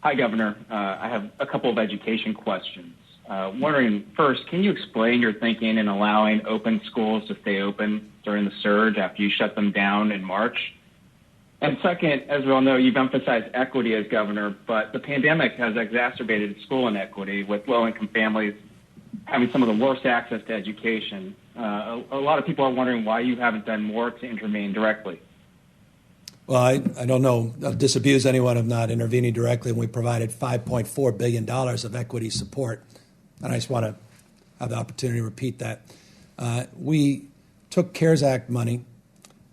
Hi, Governor. I have a couple of education questions. Wondering, first, can you explain your thinking in allowing open schools to stay open during the surge after you shut them down in March? And second, as we all know, you've emphasized equity as governor, but the pandemic has exacerbated school inequity with low-income families having some of the worst access to education. A lot of people are wondering why you haven't done more to intervene directly. Well, I don't know. I'll disabuse anyone of not intervening directly. We provided $5.4 billion of equity support. And I just want to have the opportunity to repeat that. We took CARES Act money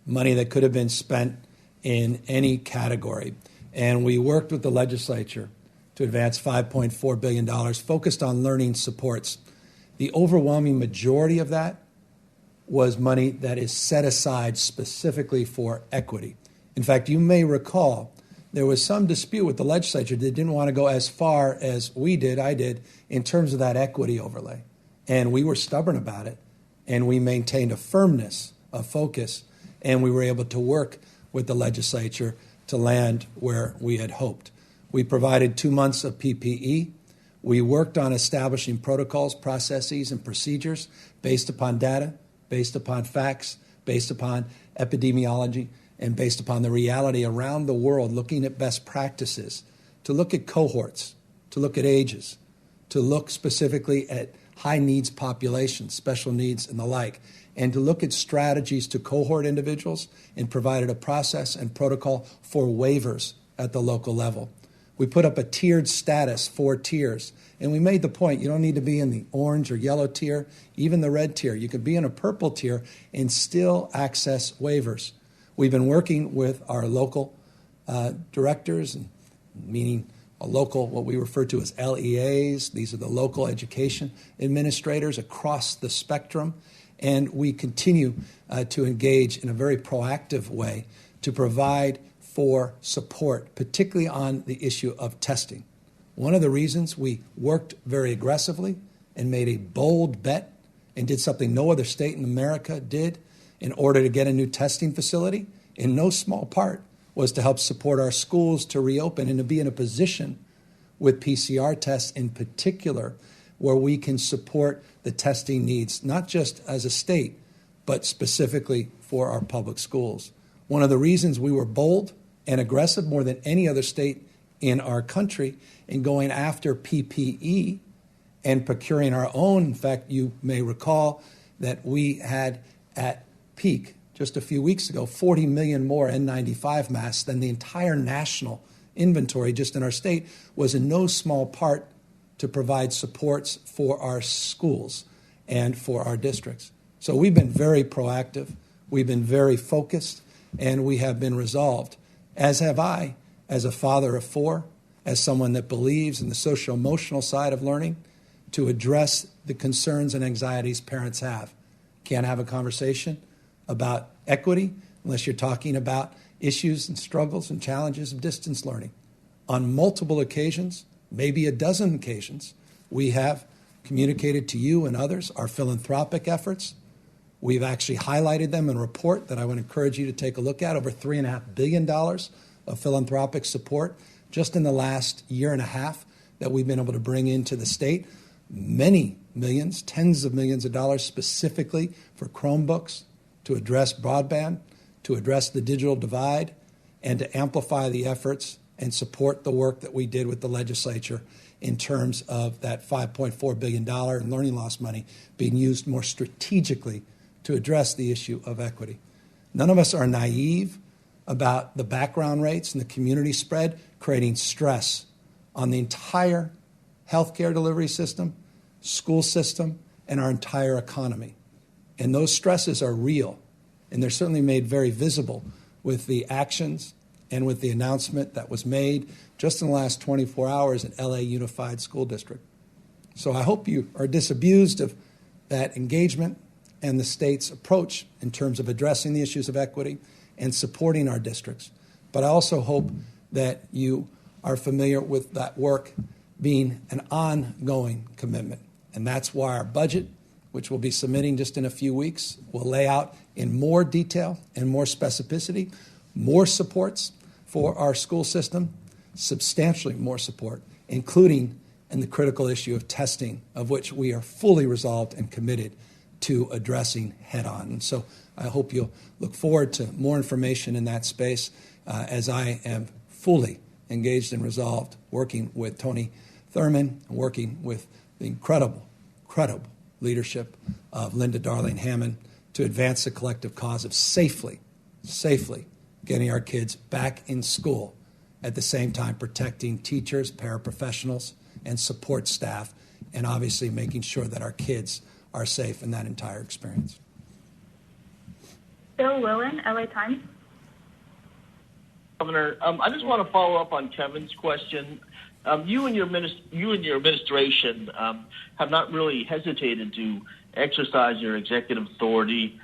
that could have been spent in any category, and we worked with the legislature to advance $5.4 billion focused on learning supports. The overwhelming majority of that was money that is set aside specifically for equity. In fact, you may recall there was some dispute with the legislature that didn't want to go as far as we did, I did, in terms of that equity overlay. And we were stubborn about it, and we maintained a firmness of focus and we were able to work with the legislature to land where we had hoped. We provided 2 months of PPE. We worked on establishing protocols, processes, and procedures based upon data, based upon facts, based upon epidemiology, and based upon the reality around the world, looking at best practices, to look at cohorts, to look at ages, to look specifically at high needs populations, special needs, and the like, and to look at strategies to cohort individuals, and provided a process and protocol for waivers at the local level. We put up a tiered status, 4 tiers, and we made the point you don't need to be in the orange or yellow tier, even the red tier. You could be in a purple tier and still access waivers. We've been working with our local directors, meaning a local, what we refer to as LEAs. These are the local education administrators across the spectrum. And we continue to engage in a very proactive way to provide for support, particularly on the issue of testing. One of the reasons we worked very aggressively and made a bold bet and did something no other state in America did in order to get a new testing facility, in no small part, was to help support our schools to reopen and to be in a position with PCR tests in particular where we can support the testing needs, not just as a state, but specifically for our public schools. One of the reasons we were bold and aggressive more than any other state in our country in going after PPE and procuring our own. In fact, you may recall that we had at peak just a few weeks ago 40 million more N95 masks than the entire national inventory just in our state, was in no small part to provide supports for our schools and for our districts. So we've been very proactive, we've been very focused, and we have been resolved, as have I, as a father of 4, as someone that believes in the social-emotional side of learning, to address the concerns and anxieties parents have. Can't have a conversation about equity unless you're talking about issues and struggles and challenges of distance learning. On multiple occasions, maybe a dozen occasions, we have communicated to you and others our philanthropic efforts. We've actually highlighted them in a report that I would encourage you to take a look at, over $3.5 billion of philanthropic support just in the last year and a half that we've been able to bring into the state. Many millions, tens of millions of dollars specifically for Chromebooks, to address broadband, to address the digital divide, and to amplify the efforts and support the work that we did with the legislature in terms of that $5.4 billion in learning loss money being used more strategically to address the issue of equity. None of us are naive about the background rates and the community spread creating stress on the entire healthcare delivery system, school system, and our entire economy. And those stresses are real, and they're certainly made very visible with the actions and with the announcement that was made just in the last 24 hours at LA Unified School District. So I hope you are disabused of that engagement and the state's approach in terms of addressing the issues of equity and supporting our districts. But I also hope that you are familiar with that work being an ongoing commitment. And that's why our budget, which we'll be submitting just in a few weeks, will lay out in more detail and more specificity, more supports for our school system, substantially more support, including in the critical issue of testing, of which we are fully resolved and committed to addressing head on. And so I hope you'll look forward to more information in that space as I am fully engaged and resolved, working with Tony Thurmond, working with the incredible leadership of Linda Darling Hammond to advance the collective cause of safely getting our kids back in school, at the same time protecting teachers, paraprofessionals, and support staff, and obviously making sure that our kids are safe in that entire experience. Bill Willen, LA Times. Governor, I just want to follow up on Kevin's question. You and your administration have not really hesitated to exercise your executive authority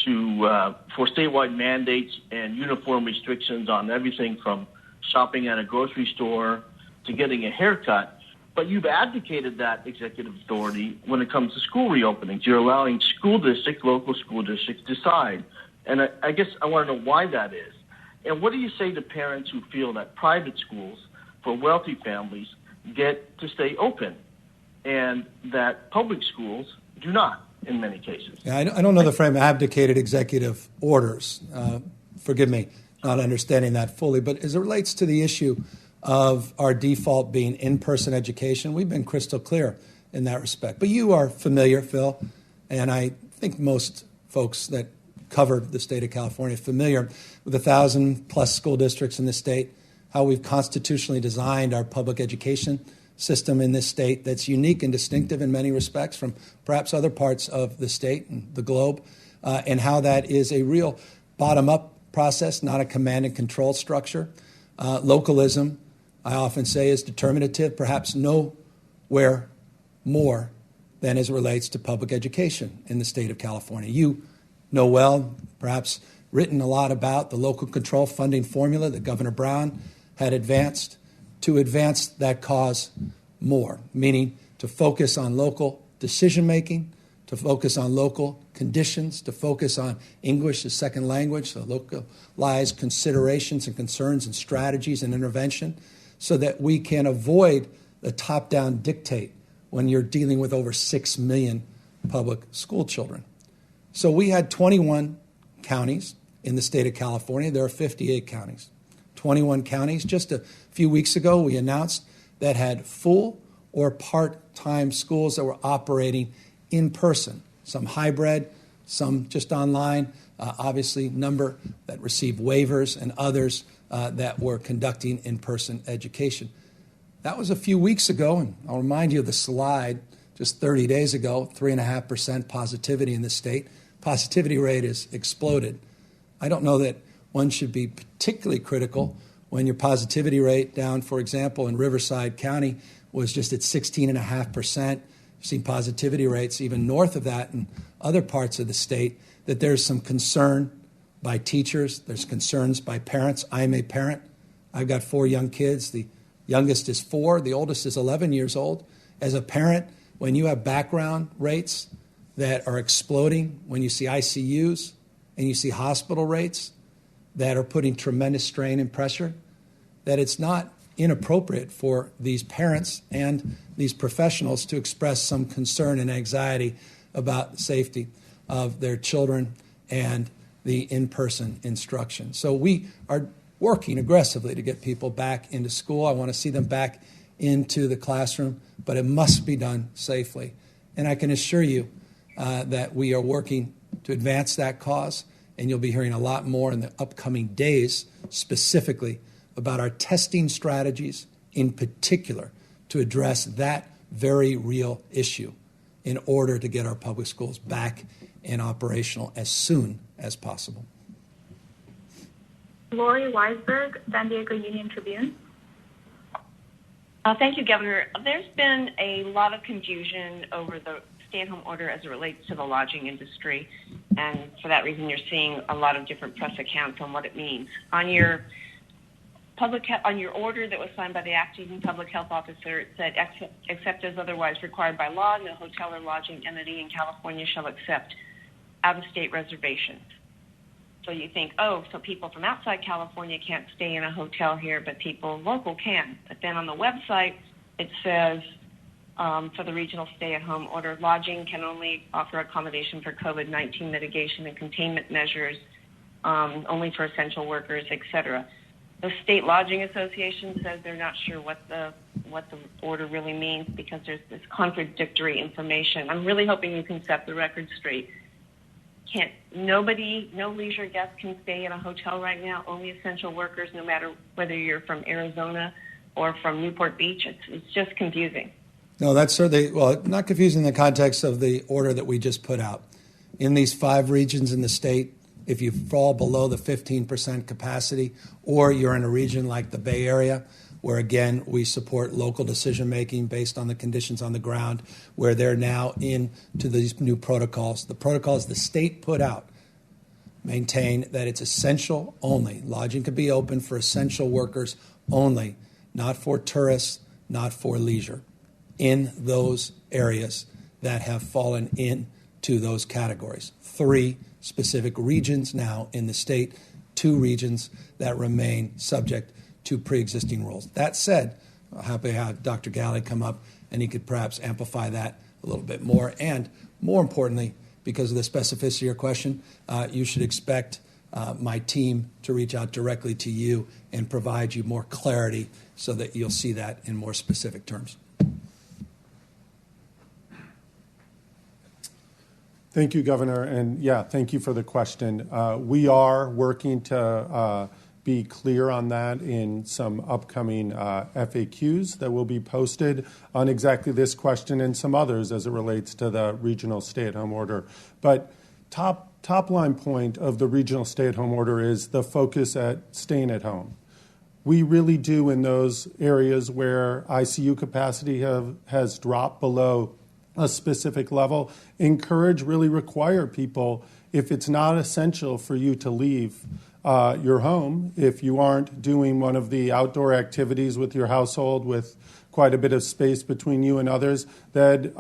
for statewide mandates and uniform restrictions on everything from shopping at a grocery store to getting a haircut. But you've advocated that executive authority when it comes to school reopenings. You're allowing school districts, local school districts, decide. And I guess I want to know why that is. And what do you say to parents who feel that private schools for wealthy families get to stay open and that public schools do not in many cases? Yeah, I don't know the frame of abdicated executive orders. Forgive me not understanding that fully. But as it relates to the issue of our default being in-person education, we've been crystal clear in that respect. But you are familiar, Phil, and I think most folks that cover the state of California are familiar with 1,000-plus school districts in the state, how we've constitutionally designed our public education system in this state that's unique and distinctive in many respects from perhaps other parts of the state and the globe, and how that is a real bottom-up process, not a command and control structure. Localism, I often say, is determinative, perhaps nowhere more than as it relates to public education in the state of California. You know well, perhaps written a lot about the local control funding formula that Governor Brown had advanced to advance that cause more, meaning to focus on local decision-making, to focus on local conditions, to focus on English as second language, the localized considerations and concerns and strategies and intervention, so that we can avoid the top-down dictate when you're dealing with over 6 million public school children. So we had 21 counties in the state of California. There are 58 counties. 21 counties. Just a few weeks ago, we announced that had full or part-time schools that were operating in person, some hybrid, some just online, obviously number that received waivers and others that were conducting in-person education. That was a few weeks ago, and I'll remind you of the slide just 30 days ago, 3.5% positivity in the state. Positivity rate has exploded. I don't know that one should be particularly critical when your positivity rate down, for example, in Riverside County was just at 16.5%. You've seen positivity rates even north of that in other parts of the state, that there's some concern by teachers, there's concerns by parents. I'm a parent. I've got 4 young kids. The youngest is 4, the oldest is 11 years old. As a parent, when you have background rates that are exploding, when you see ICUs and you see hospital rates that are putting tremendous strain and pressure, that it's not inappropriate for these parents and these professionals to express some concern and anxiety about the safety of their children and the in-person instruction. So we are working aggressively to get people back into school. I want to see them back into the classroom, but it must be done safely. And I can assure you that we are working to advance that cause, and you'll be hearing a lot more in the upcoming days specifically about our testing strategies in particular to address that very real issue in order to get our public schools back and operational as soon as possible. Lori Weisberg, San Diego Union Tribune. Thank you, Governor. There's been a lot of confusion over the stay-at-home order as it relates to the lodging industry, and for that reason you're seeing a lot of different press accounts on what it means. On your order that was signed by the acting public health officer, it said, except as otherwise required by law, no hotel or lodging entity in California shall accept out-of-state reservations. So you think, oh, so people from outside California can't stay in a hotel here, but people local can. But then on the website, it says, for the regional stay-at-home order, lodging can only offer accommodation for COVID-19 mitigation and containment measures, only for essential workers, et cetera. The State Lodging Association says they're not sure what the order really means because there's this contradictory information. I'm really hoping you can set the record straight. No leisure guests can stay in a hotel right now, only essential workers, no matter whether you're from Arizona or from Newport Beach. It's just confusing. No, that's certainly, well, not confusing in the context of the order that we just put out. In these 5 regions in the state, if you fall below the 15% capacity, or you're in a region like the Bay Area, where, again, we support local decision-making based on the conditions on the ground, where they're now into these new protocols. The protocols the state put out maintain that it's essential only. Lodging can be open for essential workers only, not for tourists, not for leisure, in those areas that have fallen into to those categories. 3 specific regions now in the state, 2 regions that remain subject to pre-existing rules. That said, I'm happy to have Dr. Galley come up and he could perhaps amplify that a little bit more. And more importantly, because of the specificity of your question, you should expect my team to reach out directly to you and provide you more clarity so that you'll see that in more specific terms. Thank you, Governor. And yeah, thank you for the question. We are working to be clear on that in some upcoming FAQs that will be posted on exactly this question and some others as it relates to the regional stay-at-home order. But top line point of the regional stay-at-home order is the focus at staying at home. We really do, in those areas where ICU capacity has dropped below a specific level, really require people, if it's not essential for you to leave your home, if you aren't doing one of the outdoor activities with your household with quite a bit of space between you and others, that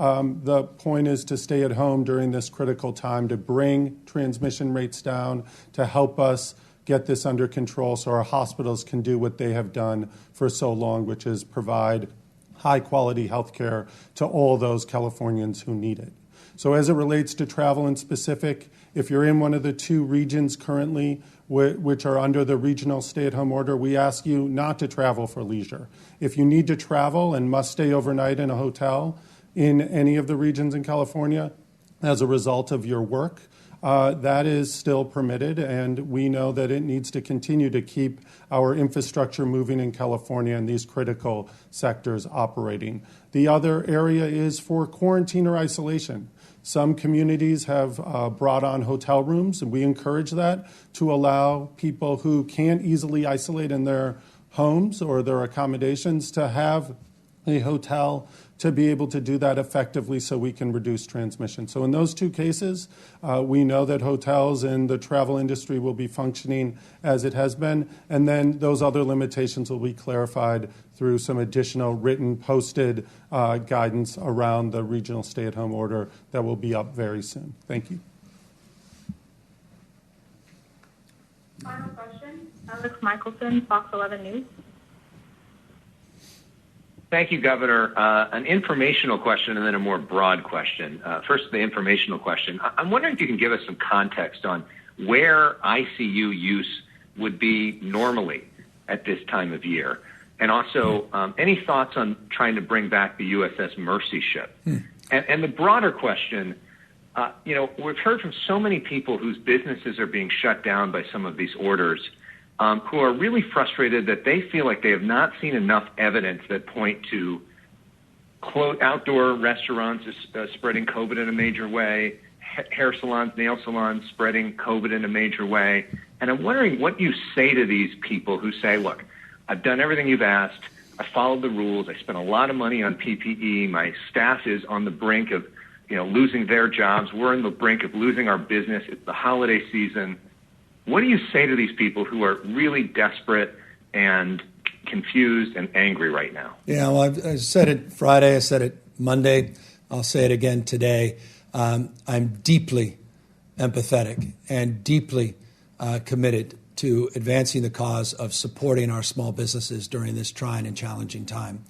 the point is to stay at home during this critical time to bring transmission rates down, to help us get this under control so our hospitals can do what they have done for so long, which is provide high-quality health care to all those Californians who need it. So as it relates to travel in specific, if you're in one of the 2 regions currently which are under the regional stay-at-home order, we ask you not to travel for leisure. If you need to travel and must stay overnight in a hotel in any of the regions in California as a result of your work, that is still permitted, and we know that it needs to continue to keep our infrastructure moving in California and these critical sectors operating. The other area is for quarantine or isolation. Some communities have brought on hotel rooms, and we encourage that to allow people who can't easily isolate in their homes or their accommodations to have a hotel to be able to do that effectively so we can reduce transmission. So in those 2 cases, we know that hotels and the travel industry will be functioning as it has been, and then those other limitations will be clarified through some additional written posted guidance around the regional stay-at-home order that will be up very soon. Thank you. Final question, Alex Michelson, Fox 11 News. Thank you, Governor. An informational question and then a more broad question. First, the informational question. I'm wondering if you can give us some context on where ICU use would be normally at this time of year. And also, any thoughts on trying to bring back the USS Mercy ship? And the broader question, we've heard from so many people whose businesses are being shut down by some of these orders, who are really frustrated that they feel like they have not seen enough evidence that point to outdoor restaurants spreading COVID in a major way, hair salons, nail salons spreading COVID in a major way. And I'm wondering what you say to these people who say, look, I've done everything you've asked. I followed the rules. I spent a lot of money on PPE. My staff is on the brink of, losing their jobs. We're on the brink of losing our business. It's the holiday season. What do you say to these people who are really desperate and confused and angry right now? Yeah, well, I said it Friday. I said it Monday. I'll say it again today. I'm deeply empathetic and deeply committed to advancing the cause of supporting our small businesses during this trying and challenging time.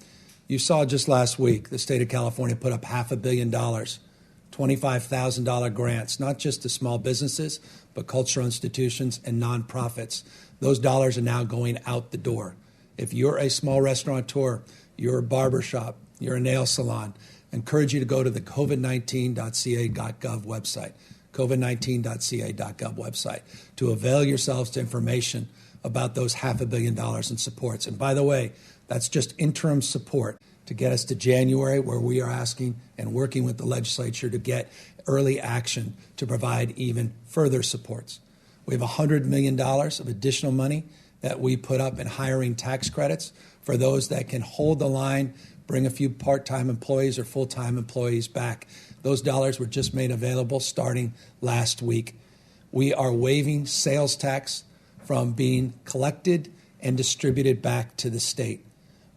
You saw just last week the state of California put up $500 million, $25,000 grants, not just to small businesses, but cultural institutions and nonprofits. Those dollars are now going out the door. If you're a small restaurateur, you're a barbershop, you're a nail salon, I encourage you to go to the covid19.ca.gov website, covid19.ca.gov website, to avail yourselves to information about those $500 million in supports. And by the way, that's just interim support to get us to January, where we are asking and working with the legislature to get early action to provide even further supports. We have $100 million of additional money that we put up in hiring tax credits for those that can hold the line, bring a few part-time employees or full-time employees back. Those dollars were just made available starting last week. We are waiving sales tax from being collected and distributed back to the state.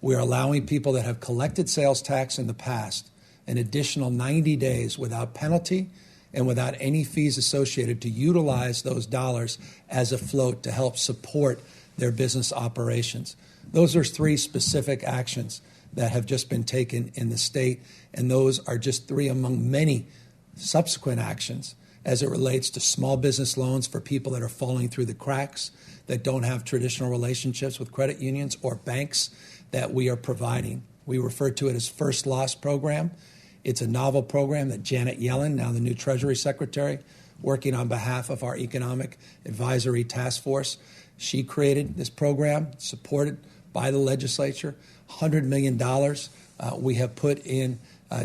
We are allowing people that have collected sales tax in the past an additional 90 days without penalty and without any fees associated to utilize those dollars as a float to help support their business operations. Those are 3 specific actions that have just been taken in the state, and those are just 3 among many subsequent actions as it relates to small business loans for people that are falling through the cracks, that don't have traditional relationships with credit unions or banks, that we are providing. We refer to it as First Loss Program. It's a novel program that Janet Yellen, now the new Treasury Secretary, working on behalf of our Economic Advisory Task Force, she created this program, supported by the legislature. $100 million we have put in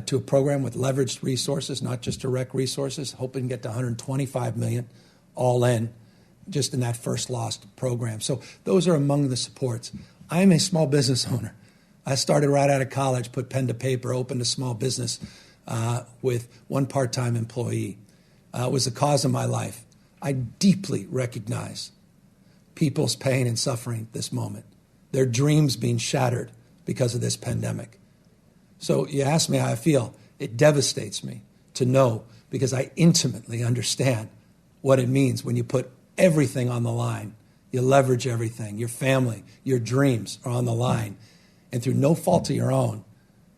to a program with leveraged resources, not just direct resources, hoping to get to $125 million all in just in that First Loss program. So those are among the supports. I'm a small business owner. I started right out of college, put pen to paper, opened a small business with 1 part-time employee. It was the cause of my life. I deeply recognize people's pain and suffering this moment, their dreams being shattered because of this pandemic. So you ask me how I feel. It devastates me to know, because I intimately understand what it means when you put everything on the line. You leverage everything. Your family, your dreams are on the line. And through no fault of your own,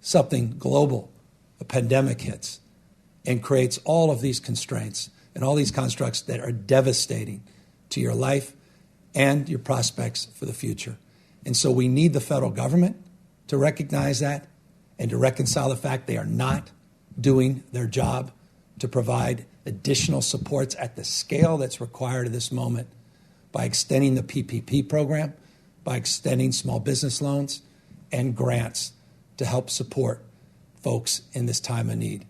something global, a pandemic hits and creates all of these constraints and all these constructs that are devastating to your life and your prospects for the future. And so we need the federal government to recognize that and to reconcile the fact they are not doing their job to provide additional supports at the scale that's required at this moment by extending the PPP program, by extending small business loans and grants to help support folks in this time of need.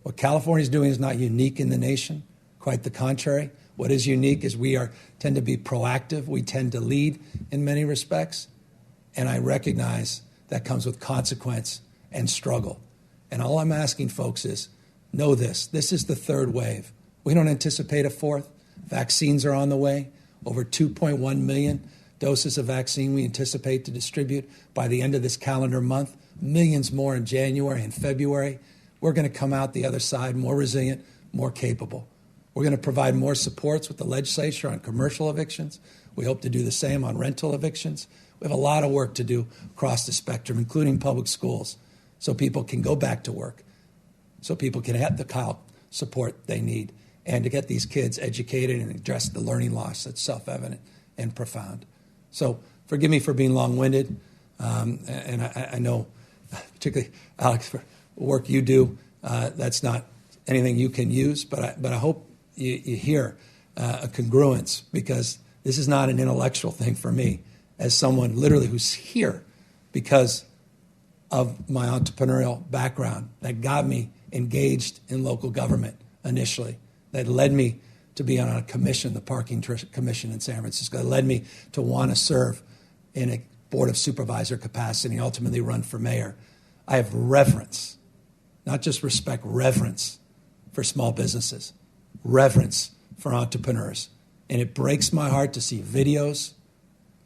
What California is doing is not unique in the nation. Quite the contrary. What is unique is we tend to be proactive. We tend to lead in many respects. And I recognize that comes with consequence and struggle. And all I'm asking folks is, know this. This is the 3rd wave. We don't anticipate a 4th. Vaccines are on the way. Over 2.1 million doses of vaccine we anticipate to distribute by the end of this calendar month. Millions more in January and February. We're going to come out the other side more resilient, more capable. We're going to provide more supports with the legislature on commercial evictions. We hope to do the same on rental evictions. We have a lot of work to do across the spectrum, including public schools, so people can go back to work, so people can have the support they need, and to get these kids educated and address the learning loss that's self-evident and profound. So forgive me for being long-winded, and I know, particularly, Alex, for the work you do, that's not anything you can use, but I hope you hear a congruence, because this is not an intellectual thing for me, as someone literally who's here because of my entrepreneurial background that got me engaged in local government initially, that led me to be on a commission, the Parking Commission in San Francisco, that led me to want to serve in a Board of Supervisor capacity and ultimately run for mayor. I have reverence, not just respect, reverence for small businesses, reverence for entrepreneurs. And it breaks my heart to see videos,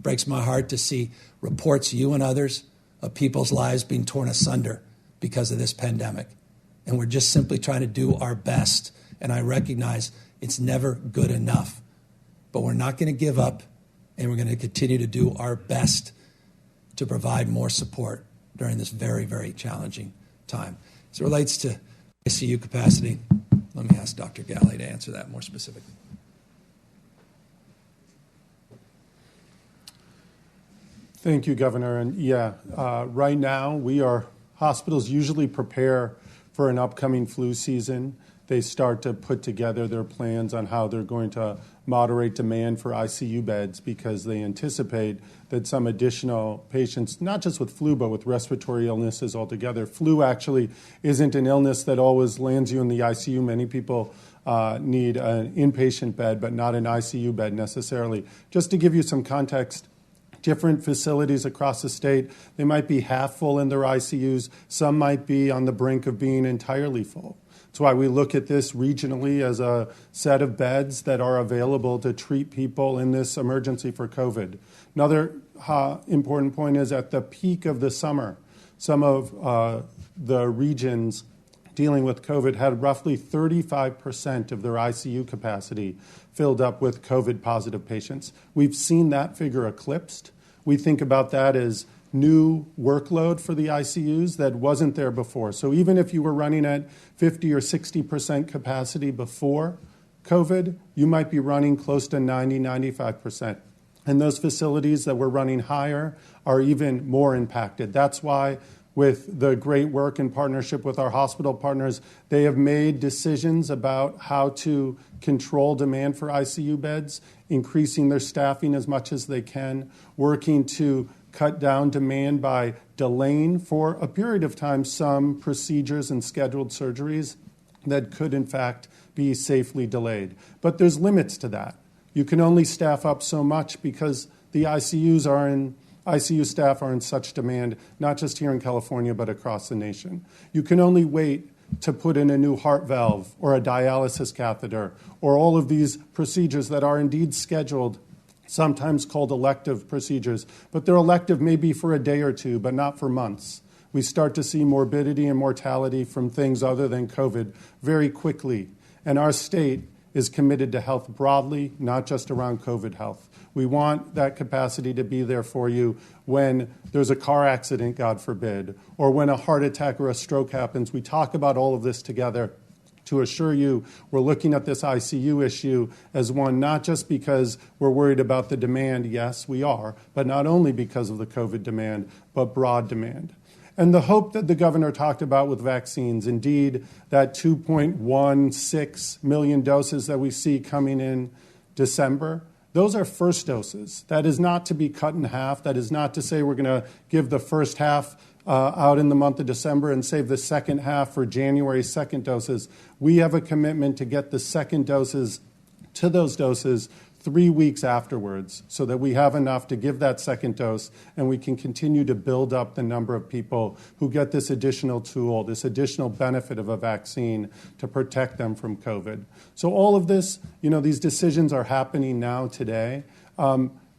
breaks my heart to see reports, you and others, of people's lives being torn asunder because of this pandemic. And we're just simply trying to do our best. And I recognize it's never good enough. But we're not going to give up, and we're going to continue to do our best to provide more support during this very, very challenging time. As it relates to ICU capacity, let me ask Dr. Galley to answer that more specifically. Thank you, Governor. And right now hospitals usually prepare for an upcoming flu season. They start to put together their plans on how they're going to moderate demand for ICU beds, because they anticipate that some additional patients, not just with flu, but with respiratory illnesses altogether. Flu actually isn't an illness that always lands you in the ICU. Many people need an inpatient bed, but not an ICU bed necessarily. Just to give you some context, different facilities across the state, they might be half full in their ICUs. Some might be on the brink of being entirely full. That's why we look at this regionally as a set of beds that are available to treat people in this emergency for COVID. Another important point is at the peak of the summer, some of the regions dealing with COVID had roughly 35% of their ICU capacity filled up with COVID-positive patients. We've seen that figure eclipsed. We think about that as new workload for the ICUs that wasn't there before. So even if you were running at 50 or 60% capacity before COVID, you might be running close to 90, 95%. And those facilities that were running higher are even more impacted. That's why, with the great work in partnership with our hospital partners, they have made decisions about how to control demand for ICU beds, increasing their staffing as much as they can, working to cut down demand by delaying for a period of time some procedures and scheduled surgeries that could, in fact, be safely delayed. But there's limits to that. You can only staff up so much because the ICU staff are in such demand, not just here in California, but across the nation. You can only wait to put in a new heart valve or a dialysis catheter or all of these procedures that are indeed scheduled, sometimes called elective procedures. But they're elective maybe for a day or two, but not for months. We start to see morbidity and mortality from things other than COVID very quickly. And our state is committed to health broadly, not just around COVID health. We want that capacity to be there for you when there's a car accident, God forbid, or when a heart attack or a stroke happens. We talk about all of this together to assure you we're looking at this ICU issue as one, not just because we're worried about the demand, yes, we are, but not only because of the COVID demand, but broad demand. And the hope that the governor talked about with vaccines, indeed, that 2.16 million doses that we see coming in December, those are first doses. That is not to be cut in half. That is not to say we're going to give the first half out in the month of December and save the second half for January second doses. We have a commitment to get the second doses to those doses 3 weeks afterwards so that we have enough to give that second dose and we can continue to build up the number of people who get this additional tool, this additional benefit of a vaccine to protect them from COVID. So all of this, these decisions are happening now today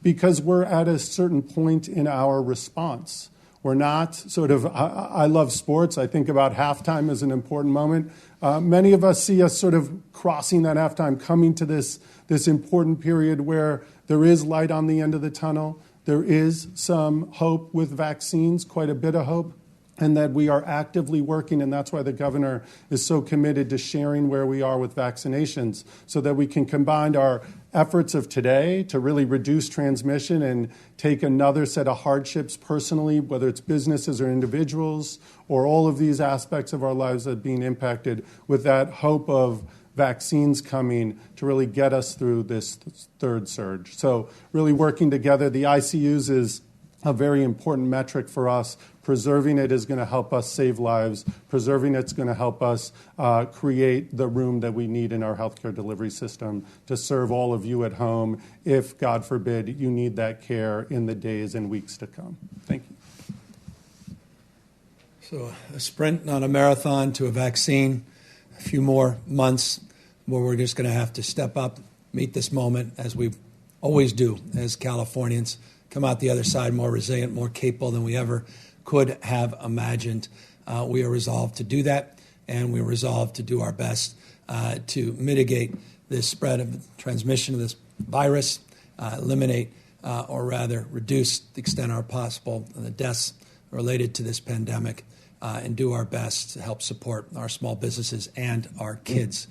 because we're at a certain point in our response. We're not I love sports. I think about halftime as an important moment. Many of us see us sort of crossing that halftime, coming to this important period where there is light on the end of the tunnel. There is some hope with vaccines, quite a bit of hope, and that we are actively working, and that's why the governor is so committed to sharing where we are with vaccinations so that we can combine our efforts of today to really reduce transmission and take another set of hardships personally, whether it's businesses or individuals, or all of these aspects of our lives that are being impacted with that hope of vaccines coming to really get us through this third surge. So really working together, the ICUs is a very important metric for us. Preserving it is going to help us save lives. Preserving it's going to help us create the room that we need in our healthcare delivery system to serve all of you at home if, God forbid, you need that care in the days and weeks to come. Thank you. So a sprint, not a marathon, to a vaccine. A few more months where we're just going to have to step up, meet this moment as we always do as Californians, come out the other side more resilient, more capable than we ever could have imagined. We are resolved to do that, and we're resolved to do our best to mitigate this spread of the transmission of this virus, eliminate or rather reduce the extent are possible the deaths related to this pandemic, and do our best to help support our small businesses and our kids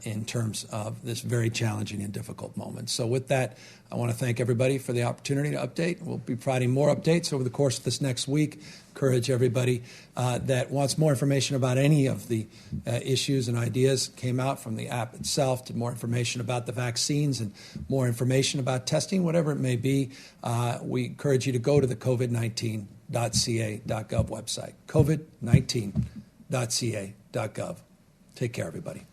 in terms of this very challenging and difficult moment. So with that, I want to thank everybody for the opportunity to update. We'll be providing more updates over the course of this next week. Encourage everybody that wants more information about any of the issues and ideas that came out from the app itself, to more information about the vaccines and more information about testing, whatever it may be. We encourage you to go to the covid19.ca.gov website, covid19.ca.gov. Take care, everybody.